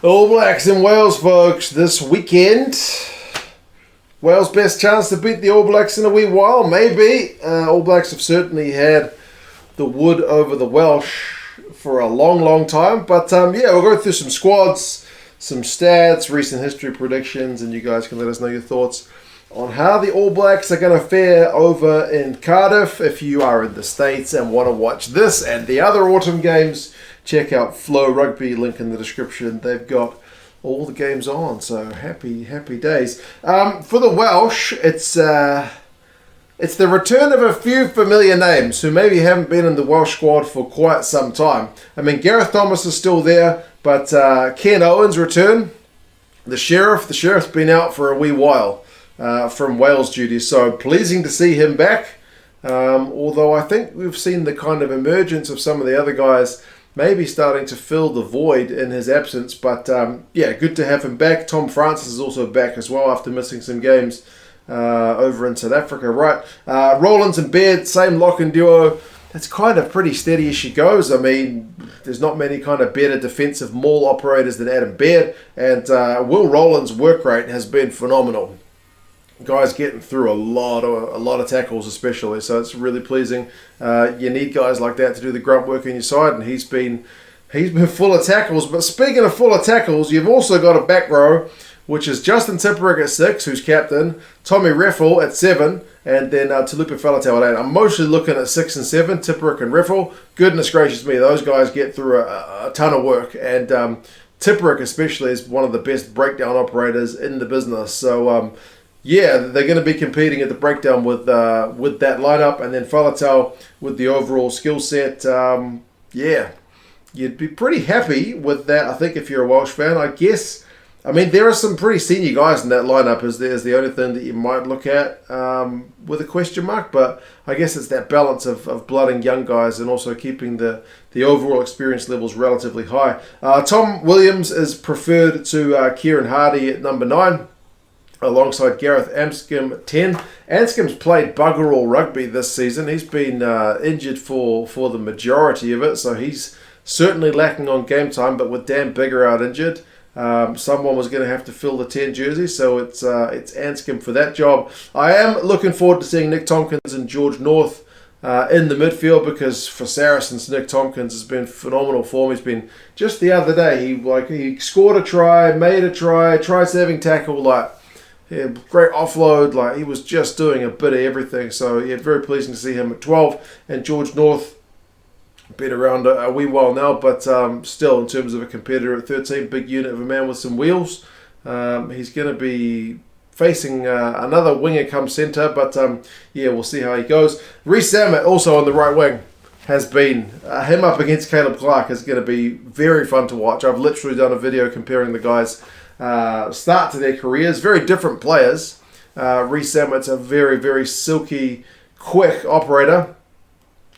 All Blacks in Wales, folks, this weekend. Wales' best chance to beat the All Blacks in a wee while, maybe. All Blacks have certainly had the wood over the Welsh for a long, long time. But yeah, we'll go through some squads, some stats, recent history predictions, and you guys can let us know your thoughts on how the All Blacks are going to fare over in Cardiff. If you are in the States and want to watch this and the other autumn games, check out Flow Rugby, link in the description. They've got all the games on, so happy days. For the Welsh, it's the return of a few familiar names who maybe haven't been in the Welsh squad for quite some time. I mean, Gareth Tomas is still there, but Ken Owens return. The Sheriff's been out for a wee while from Wales duties, so pleasing to see him back. Although I think we've seen the kind of emergence of some of the other guys maybe starting to fill the void in his absence. But yeah, good to have him back. Tom Francis is also back as well after missing some games over in South Africa. Right, Rowlands and Baird, same lock and duo. That's kind of pretty steady as she goes. I mean, there's not many kind of better defensive maul operators than Adam Baird, and Will Rowlands' work rate has been phenomenal. Guys getting through a lot of tackles especially, so it's really pleasing. You need guys like that to do the grunt work on your side, and he's been full of tackles. But speaking of full of tackles, you've also got a back row, which is Justin Tipuric at 6, who's captain, Tommy Reffell at 7, and then Taulupe Faletau at 8. I'm mostly looking at 6 and 7, Tipuric and Reffell. Goodness gracious me, those guys get through a ton of work, and Tipuric especially is one of the best breakdown operators in the business. So yeah, they're going to be competing at the breakdown with that lineup, and then Faletau with the overall skill set. Yeah, you'd be pretty happy with that, I think, if you're a Welsh fan. I guess, I mean, there are some pretty senior guys in that lineup, is the only thing that you might look at with a question mark, but I guess it's that balance of blooding young guys and also keeping the overall experience levels relatively high. Tom Williams is preferred to Kieran Hardy at number 9. Alongside Gareth Anscombe 10. Anscombe's played bugger all rugby this season. He's been injured for the majority of it, so he's certainly lacking on game time. But with Dan Bigger out injured, someone was going to have to fill the 10 jersey, so it's Anscombe for that job. I am looking forward to seeing Nick Tompkins and George North in the midfield, because for Saracens, Nick Tompkins has been phenomenal form. He's been, just the other day, he scored a try, made a try, saving tackle, yeah, great offload. He was just doing a bit of everything. So yeah, very pleasing to see him at 12. And George North, been around a wee while now, but still in terms of a competitor at 13, big unit of a man with some wheels. He's going to be facing another winger come centre, but yeah, we'll see how he goes. Rees-Zammit also on the right wing has been, him up against Caleb Clark is going to be very fun to watch. I've literally done a video comparing the guys' start to their careers. Very different players. Rees-Zammit's a very, very silky, quick operator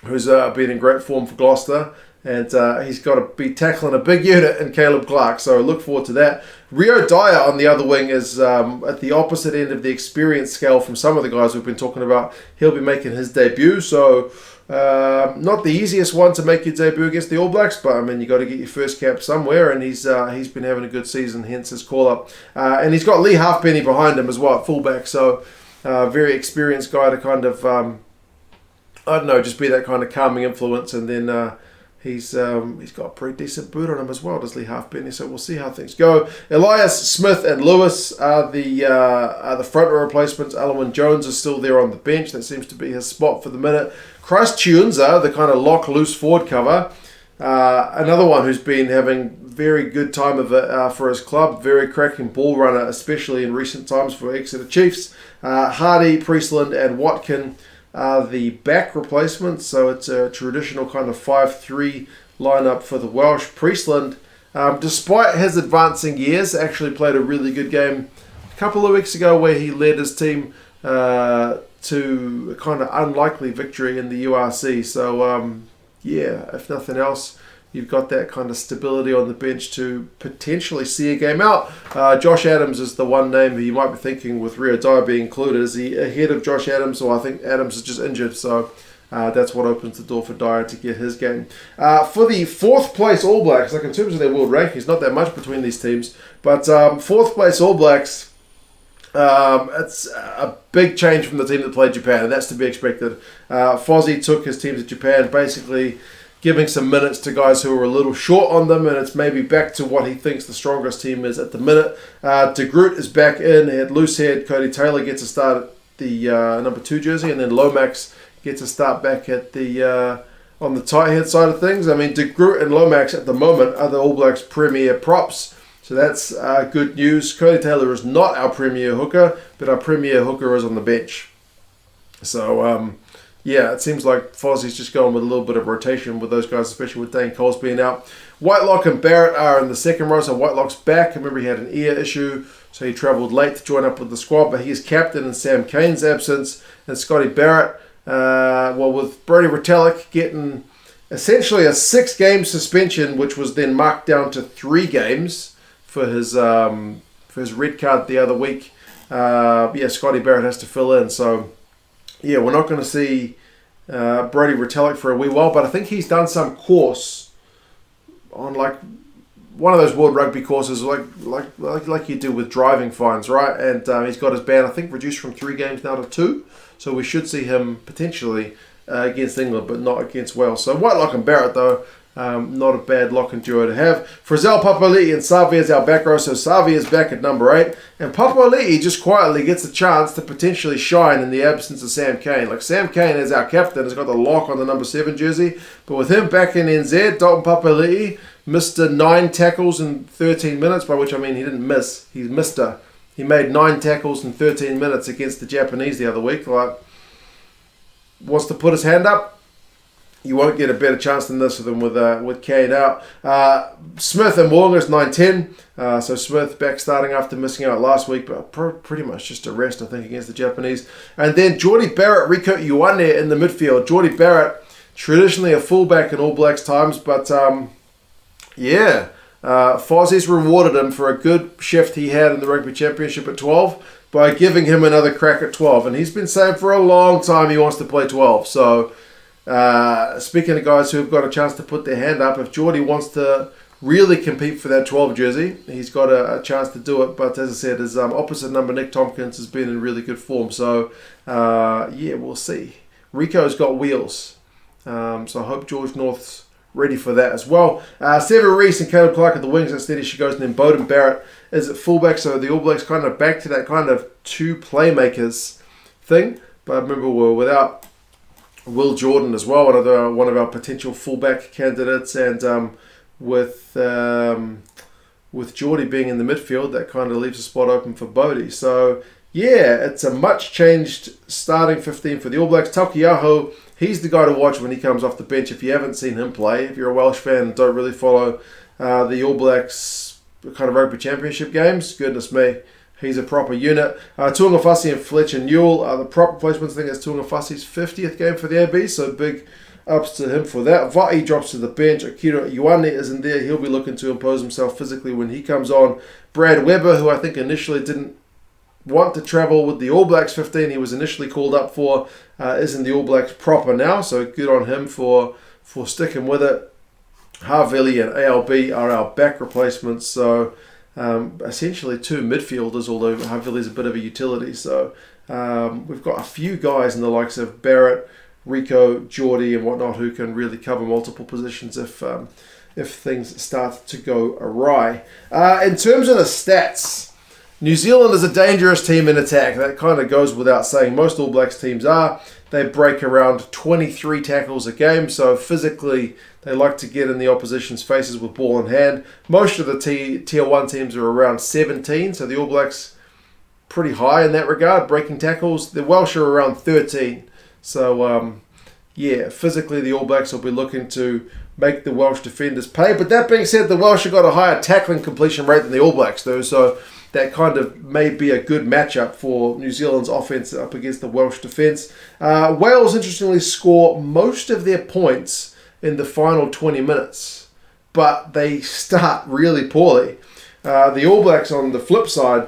who's been in great form for Gloucester, and he's got to be tackling a big unit in Caleb Clark, so look forward to that. Rio Dyer on the other wing is at the opposite end of the experience scale from some of the guys we've been talking about. He'll be making his debut, so not the easiest one to make your debut against the All Blacks, but I mean, you got to get your first cap somewhere, and he's been having a good season, hence his call up. And he's got Leigh Halfpenny behind him as well at fullback, so very experienced guy to kind of I don't know, just be that kind of calming influence. And then he's got a pretty decent boot on him as well, does Leigh Halfpenny, so we'll see how things go. Elias, Smith and Lewis are the front row replacements. Alun Jones is still there on the bench. That seems to be his spot for the minute. Tshiunza, the kind of lock-loose forward cover, another one who's been having very good time of it for his club. Very cracking ball runner, especially in recent times for Exeter Chiefs. Hardy, Priestland and Watkin are the back replacements, so it's a traditional kind of 5-3 lineup for the Welsh. Priestland, despite his advancing years, actually played a really good game a couple of weeks ago where he led his team to a kind of unlikely victory in the URC. So yeah, if nothing else, you've got that kind of stability on the bench to potentially see a game out. Josh Adams is the one name who you might be thinking, with Rio Dyer being included. Is he ahead of Josh Adams, or I think Adams is just injured, so that's what opens the door for Dyer to get his game. For the fourth place All Blacks, like in terms of their world rankings, not that much between these teams, but fourth place All Blacks, it's a big change from the team that played Japan, and that's to be expected. Fozzie took his team to Japan, basically giving some minutes to guys who were a little short on them, and it's maybe back to what he thinks the strongest team is at the minute. De Groot is back in. He had loose head. Cody Taylor gets a start at the number 2 jersey, and then Lomax gets a start back at the on the tight head side of things. I mean, De Groot and Lomax at the moment are the All Blacks' premier props, so that's good news. Cody Taylor is not our premier hooker, but our premier hooker is on the bench. So, yeah, it seems like Fozzie's just going with a little bit of rotation with those guys, especially with Dane Coles being out. Whitelock and Barrett are in the second row, so Whitelock's back. Remember, he had an ear issue, so he travelled late to join up with the squad, but he is captain in Sam Cane's absence. And Scotty Barrett, with Brodie Retallick getting essentially a 6-game suspension, which was then marked down to 3 games for his red card the other week. Scotty Barrett has to fill in, so yeah, we're not going to see Brodie Retallick for a wee while, but I think he's done some course on like one of those World Rugby courses, like you do with driving fines, right? And he's got his ban, I think, reduced from 3 games now to 2, so we should see him potentially against England, but not against Wales. So Whitelock and Barrett, though, not a bad lock and duo to have. Frizzell, Papali'i, and Savi is our back row, so Savi is back at number 8. And Papali'i just quietly gets a chance to potentially shine in the absence of Sam Cane. Like, Sam Cane is our captain, has got the lock on the number 7 jersey, but with him back in NZ, Dalton Papali'i missed 9 tackles in 13 minutes, by which I mean he didn't miss, he made 9 tackles in 13 minutes against the Japanese the other week. Like, wants to put his hand up? You won't get a better chance than this with him with Kane out. Smith and Mo'unga's 9-10. So Smith back starting after missing out last week, but pretty much just a rest, I think, against the Japanese. And then Geordie Barrett, Rico Ioane in the midfield. Geordie Barrett, traditionally a fullback in All Blacks times, but Fozzie's rewarded him for a good shift he had in the Rugby Championship at 12 by giving him another crack at 12. And he's been saying for a long time he wants to play 12. So speaking of guys who've got a chance to put their hand up, if Geordie wants to really compete for that 12 jersey, he's got a chance to do it. But as I said, his opposite number, Nick Tompkins, has been in really good form. So, we'll see. Rico's got wheels. So I hope George North's ready for that as well. Sever Rees and Caleb Clark at the wings, that's steady she goes. And then Beauden Barrett is at fullback. So the All Blacks kind of back to that kind of 2 playmakers thing. But remember, we're without Will Jordan as well, one of our potential fullback candidates, and with Geordie being in the midfield, that kind of leaves a spot open for Bodie. So yeah, it's a much changed starting 15 for the All Blacks. Taukei'aho, he's the guy to watch when he comes off the bench. If you haven't seen him play, if you're a Welsh fan and don't really follow the All Blacks kind of rugby championship games, goodness me, he's a proper unit. Tuangafasi and Fletcher Newell are the prop replacements. I think it's Tuangafasi's 50th game for the AB, so big ups to him for that. Vaa'i drops to the bench. Akira Ioane isn't there. He'll be looking to impose himself physically when he comes on. Brad Weber, who I think initially didn't want to travel with the All Blacks 15 he was initially called up for, is in the All Blacks proper now, so good on him for sticking with it. Havili and ALB are our back replacements, so essentially 2 midfielders, although Havili's a bit of a utility. So we've got a few guys in the likes of Barrett, Rico, Geordie and whatnot who can really cover multiple positions if things start to go awry. In terms of the stats, New Zealand is a dangerous team in attack. That kind of goes without saying. Most All Blacks teams are. They break around 23 tackles a game, so physically they like to get in the opposition's faces with ball in hand. Most of the Tier 1 teams are around 17, so the All Blacks pretty high in that regard, breaking tackles. The Welsh are around 13. So, physically the All Blacks will be looking to make the Welsh defenders pay. But that being said, the Welsh have got a higher tackling completion rate than the All Blacks do, so that kind of may be a good matchup for New Zealand's offense up against the Welsh defence. Wales, interestingly, score most of their points in the final 20 minutes, but they start really poorly. The All Blacks, on the flip side,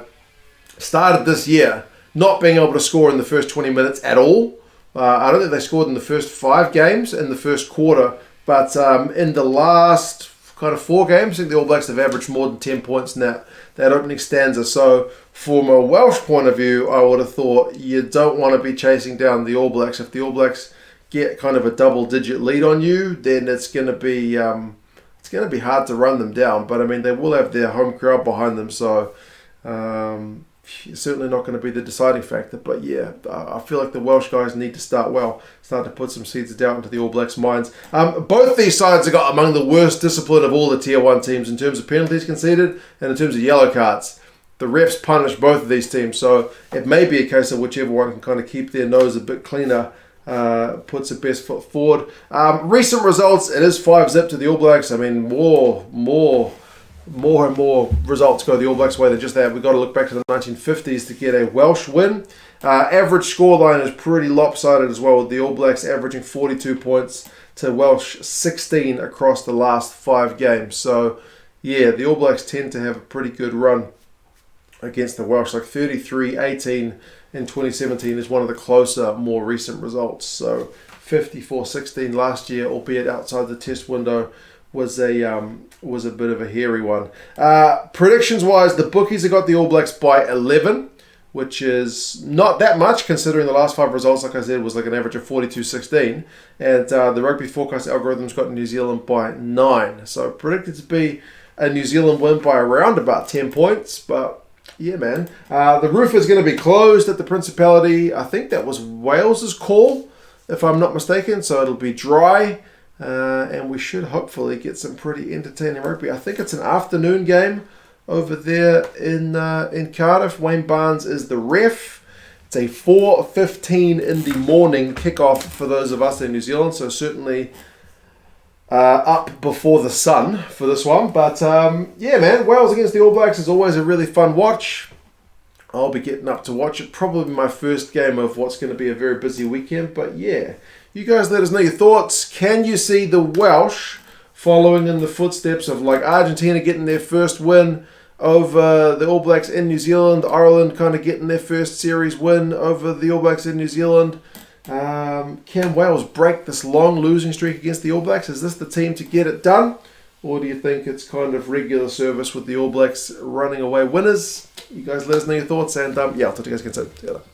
started this year not being able to score in the first 20 minutes at all. I don't think they scored in the first 5 games in the first quarter, but in the last kind of 4 games, I think the All Blacks have averaged more than 10 points in that opening stanza. So from a Welsh point of view, I would have thought you don't want to be chasing down the All Blacks. If the All Blacks get kind of a double-digit lead on you, then it's going to be hard to run them down. But I mean, they will have their home crowd behind them, so certainly not going to be the deciding factor. But yeah, I feel like the Welsh guys need to start to put some seeds of doubt into the All Blacks' minds. Both these sides have got among the worst discipline of all the Tier 1 teams in terms of penalties conceded and in terms of yellow cards. The refs punish both of these teams, so it may be a case of whichever one can kind of keep their nose a bit cleaner puts their best foot forward. Recent results, it is 5-0 to the All Blacks. I mean, more and more results go the All Blacks' way than just that. We've got to look back to the 1950s to get a Welsh win. Average scoreline is pretty lopsided as well, with the All Blacks averaging 42 points to Welsh 16 across the last 5 games. So, yeah, the All Blacks tend to have a pretty good run against the Welsh. Like 33-18 in 2017 is one of the closer, more recent results. So 54-16 last year, albeit outside the test window, was a bit of a hairy one. Predictions wise, the bookies have got the All Blacks by 11, which is not that much considering the last 5 results, like I said, was like an average of 42-16, and the rugby forecast algorithm's got New Zealand by 9. So predicted to be a New Zealand win by around about 10 points, but yeah, man. The roof is going to be closed at the Principality. I think that was Wales's call, if I'm not mistaken. So it'll be dry, and we should hopefully get some pretty entertaining rugby. I think it's an afternoon game over there in Cardiff. Wayne Barnes is the ref. It's a 4:15 in the morning kickoff for those of us in New Zealand. So certainly up before the sun for this one. But yeah, man, Wales against the All Blacks is always a really fun watch. I'll be getting up to watch it. Probably my first game of what's going to be a very busy weekend. But yeah, you guys let us know your thoughts. Can you see the Welsh following in the footsteps of like Argentina getting their first win over the All Blacks in New Zealand, Ireland kind of getting their first series win over the All Blacks in New Zealand? Can Wales break this long losing streak against the All Blacks? Is this the team to get it done? Or do you think it's kind of regular service with the All Blacks running away winners? You guys let us know your thoughts, and yeah, I'll talk to you guys again soon. See you later.